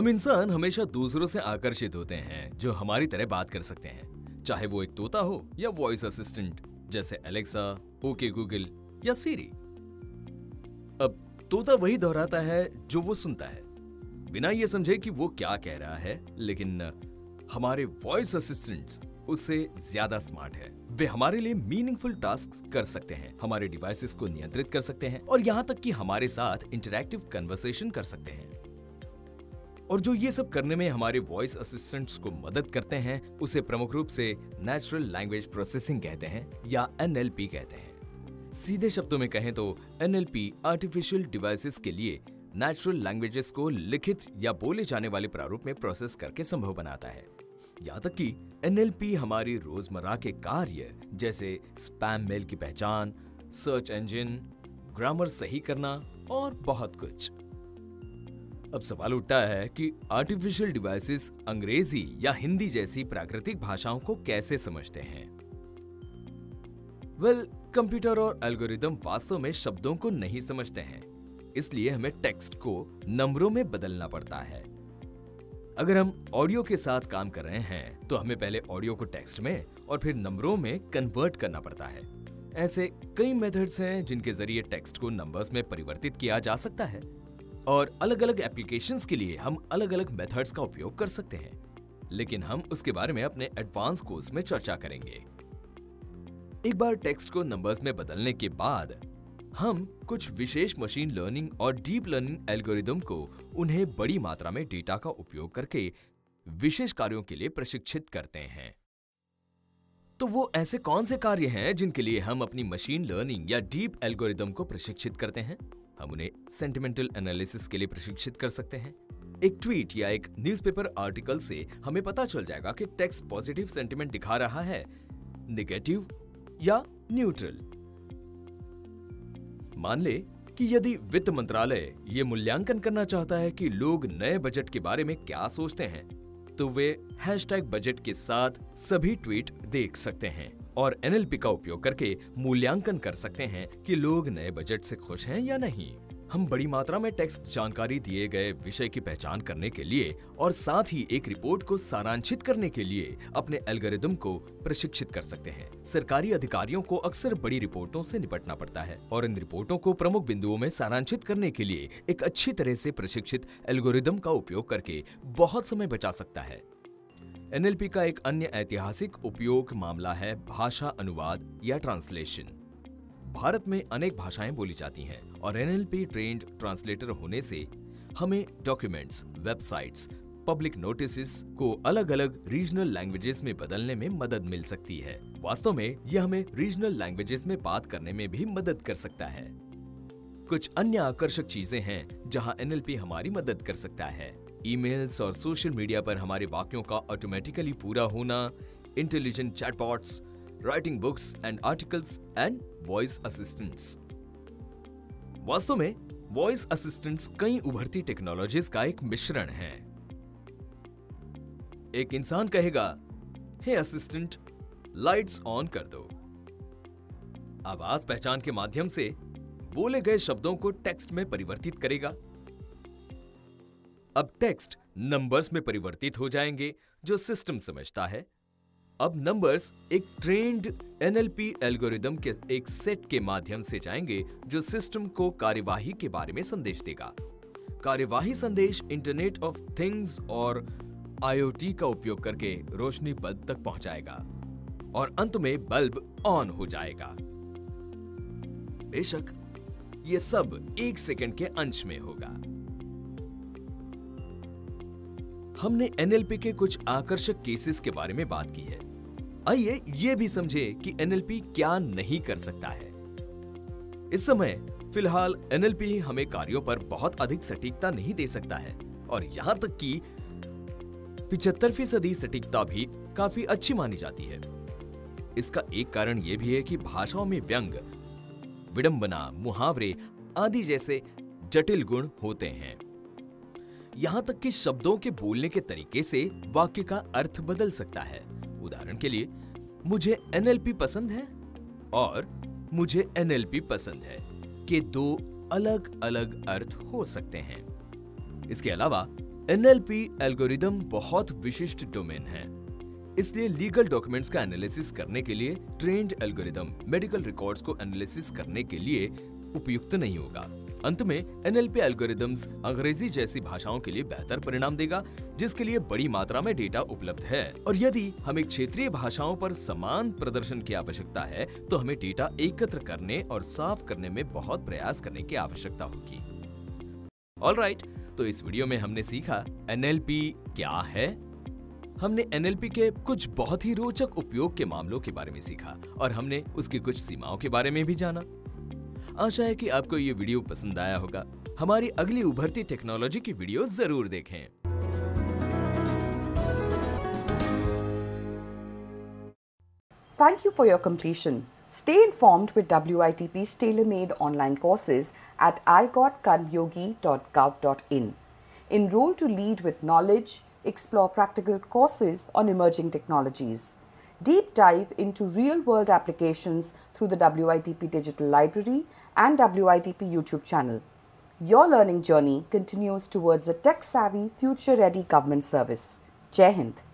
हम इंसान हमेशा दूसरों से आकर्षित होते हैं जो हमारी तरह बात कर सकते हैं, चाहे वो एक तोता हो या वॉइस असिस्टेंट जैसे एलेक्सा, ओके गूगल या सीरी। अब तोता वही दोहराता है जो वो सुनता है, बिना ये समझे कि वो क्या कह रहा है। लेकिन हमारे वॉइस असिस्टेंट्स उससे ज्यादा स्मार्ट है। वे हमारे लिए मीनिंगफुल टास्क कर सकते हैं, हमारे डिवाइसेस को नियंत्रित कर सकते हैं और यहाँ तक कि हमारे साथ इंटरैक्टिव कन्वर्सेशन कर सकते हैं। और जो ये सब करने में हमारे वॉइस असिस्टेंट्स को मदद करते हैं, उसे प्रमुख रूप से नेचुरल लैंग्वेज प्रोसेसिंग कहते हैं या NLP कहते हैं। सीधे शब्दों में कहें तो NLP आर्टिफिशियल डिवाइसेस के लिए नेचुरल लैंग्वेजेस को लिखित या बोले जाने वाले प्रारूप में प्रोसेस करके संभव बनाता है। यहाँ तक कि NLP हमारी रोजमर्रा के कार्य जैसे स्पैम मेल की पहचान, सर्च इंजन, ग्रामर सही करना और बहुत कुछ। अब सवाल उठता है कि आर्टिफिशियल डिवाइसेस अंग्रेजी या हिंदी जैसी प्राकृतिक भाषाओं को कैसे समझते हैं। कंप्यूटर और एल्गोरिदम वास्तव में शब्दों को नहीं समझते हैं, इसलिए हमें टेक्स्ट को नंबरों में बदलना पड़ता है। अगर हम ऑडियो के साथ काम कर रहे हैं तो हमें पहले ऑडियो को टेक्स्ट में और फिर नंबरों में कन्वर्ट करना पड़ता है। ऐसे कई मेथड्स हैं जिनके जरिए टेक्स्ट को नंबर्स में परिवर्तित किया जा सकता है और अलग अलग एप्लीकेशंस के लिए हम अलग अलग मेथड्स का उपयोग कर सकते हैं, लेकिन हम उसके बारे में अपने एडवांस कोर्स में चर्चा करेंगे। एक बार टेक्स्ट को नंबर्स में बदलने के बाद हम कुछ विशेष मशीन लर्निंग और डीप लर्निंग एल्गोरिदम को उन्हें बड़ी मात्रा में डेटा का उपयोग करके विशेष कार्यों के लिए प्रशिक्षित करते हैं। तो वो ऐसे कौन से कार्य हैं जिनके लिए हम अपनी मशीन लर्निंग या डीप एल्गोरिदम को प्रशिक्षित करते हैं? हम उन्हें सेंटिमेंटल एनालिसिस के लिए प्रशिक्षित कर सकते हैं। एक ट्वीट या एक न्यूज़पेपर आर्टिकल से हमें पता चल जाएगा कि टेक्स्ट पॉजिटिव सेंटिमेंट दिखा रहा है, नेगेटिव या न्यूट्रल। मान ले कि यदि वित्त मंत्रालय ये मूल्यांकन करना चाहता है कि लोग नए बजट के बारे में क्या सोचते हैं, तो वे #बजट के साथ सभी ट्वीट देख सकते हैं और NLP का उपयोग करके मूल्यांकन कर सकते हैं कि लोग नए बजट से खुश हैं या नहीं। हम बड़ी मात्रा में टेक्स्ट जानकारी दिए गए विषय की पहचान करने के लिए और साथ ही एक रिपोर्ट को सारांशित करने के लिए अपने एल्गोरिदम को प्रशिक्षित कर सकते हैं। सरकारी अधिकारियों को अक्सर बड़ी रिपोर्टों से निपटना पड़ता है और इन रिपोर्टों को प्रमुख बिंदुओं में सारांशित करने के लिए एक अच्छी तरह से प्रशिक्षित एल्गोरिदम का उपयोग करके बहुत समय बचा सकता है। NLP का एक अन्य ऐतिहासिक उपयोग मामला है भाषा अनुवाद या ट्रांसलेशन। भारत में अनेक भाषाएं बोली जाती हैं और NLP ट्रेन्ड ट्रांसलेटर होने से हमें डॉक्यूमेंट्स, वेबसाइट्स, पब्लिक नोटिसेस को अलग अलग रीजनल लैंग्वेजेस में बदलने में मदद मिल सकती है। वास्तव में यह हमें रीजनल लैंग्वेजेस में बात करने में भी मदद कर सकता है। कुछ अन्य आकर्षक चीजें हैं जहां NLP हमारी मदद कर सकता है। ईमेल्स और सोशल मीडिया पर हमारे वाक्यों का ऑटोमेटिकली पूरा होना, intelligent chatbots, writing books and articles and voice assistants. वास्तव में वॉइस असिस्टेंट्स कई उभरती टेक्नोलॉजीज का एक मिश्रण है। एक इंसान कहेगा, हे असिस्टेंट, लाइट्स ऑन कर दो। आवाज पहचान के माध्यम से बोले गए शब्दों को टेक्स्ट में परिवर्तित करेगा। अब टेक्स्ट नंबर्स में परिवर्तित हो जाएंगे जो सिस्टम समझता है। अब नंबर्स एक ट्रेन्ड NLP एल्गोरिदम के एक सेट के माध्यम से जाएंगे जो सिस्टम को कार्यवाही के बारे में संदेश देगा। कार्यवाही संदेश इंटरनेट ऑफ थिंग्स और IoT का उपयोग करके रोशनी बल्ब तक पहुंचाएगा और अंत में बल्ब ऑन हो जाएगा। बेशक ये सब 1 सेकंड के अंश में होगा। हमने NLP के कुछ आकर्षक केसेस के बारे में बात की है। आइए ये भी समझे कि NLP क्या नहीं कर सकता है। इस समय फिलहाल NLP हमें कार्यों पर बहुत अधिक सटीकता नहीं दे सकता है और यहां तक कि 75% सटीकता भी काफी अच्छी मानी जाती है। इसका एक कारण यह भी है कि भाषाओं में व्यंग, विडंबना, मुहावरे आदि जैसे जटिल गुण होते हैं। यहां तक कि शब्दों के बोलने के तरीके से वाक्य का अर्थ बदल सकता है। उदाहरण के लिए, मुझे NLP पसंद है और मुझे NLP पसंद है के 2 अलग अलग अर्थ हो सकते हैं। इसके अलावा NLP एल्गोरिदम बहुत विशिष्ट डोमेन है, इसलिए लीगल डॉक्यूमेंट्स का एनालिसिस करने के लिए ट्रेंड एल्गोरिदम मेडिकल रिकॉर्ड्स को एनालिसिस करने के लिए उपयुक्त नहीं होगा। अंत में NLP एल्गोरिदम्स अंग्रेजी जैसी भाषाओं के लिए बेहतर परिणाम देगा, जिसके लिए बड़ी मात्रा में डेटा उपलब्ध है। और यदि हमें क्षेत्रीय भाषाओं पर समान प्रदर्शन की आवश्यकता है, तो हमें डेटा एकत्र करने और साफ करने में बहुत प्रयास करने की आवश्यकता होगी। ऑलराइट, तो इस वीडियो में हमने सीखा NLP क्या है। हमने NLP के कुछ बहुत ही रोचक उपयोग के मामलों के बारे में सीखा और हमने उसकी कुछ सीमाओं के बारे में भी जाना। आशा है कि आपको ये वीडियो पसंद आया होगा। हमारी अगली उभरती टेक्नोलॉजी की वीडियो जरूर देखें। Thank you for your completion. Stay informed with WITP's tailor-made online courses at igotkarmyogi.gov.in. Enroll to lead with knowledge, explore practical courses on emerging technologies. Deep dive into real-world applications through the WITP Digital Library and WITP YouTube channel. Your learning journey continues towards a tech-savvy, future-ready government service. Jai Hind.